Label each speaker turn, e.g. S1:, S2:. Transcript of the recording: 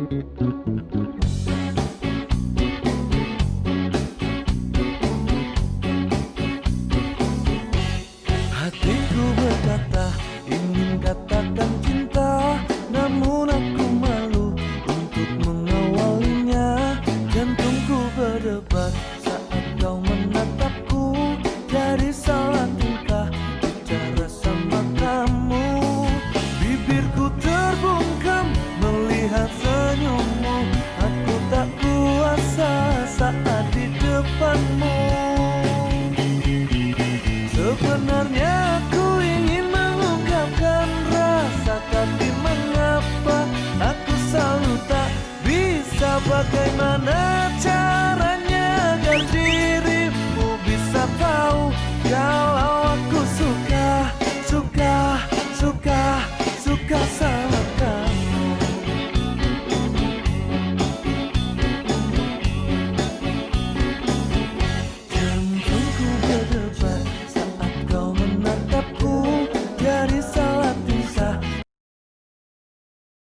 S1: Hatiku berkata ingin katakan cinta, namun aku malu untuk mengawalinya. Jantungku berdebar saat kau menatapku, jadi salah tingkah bicara sama kamu. Bibirku terbungkam melihat senyummu, aku tak kuasa saat di depanmu. Sebenarnya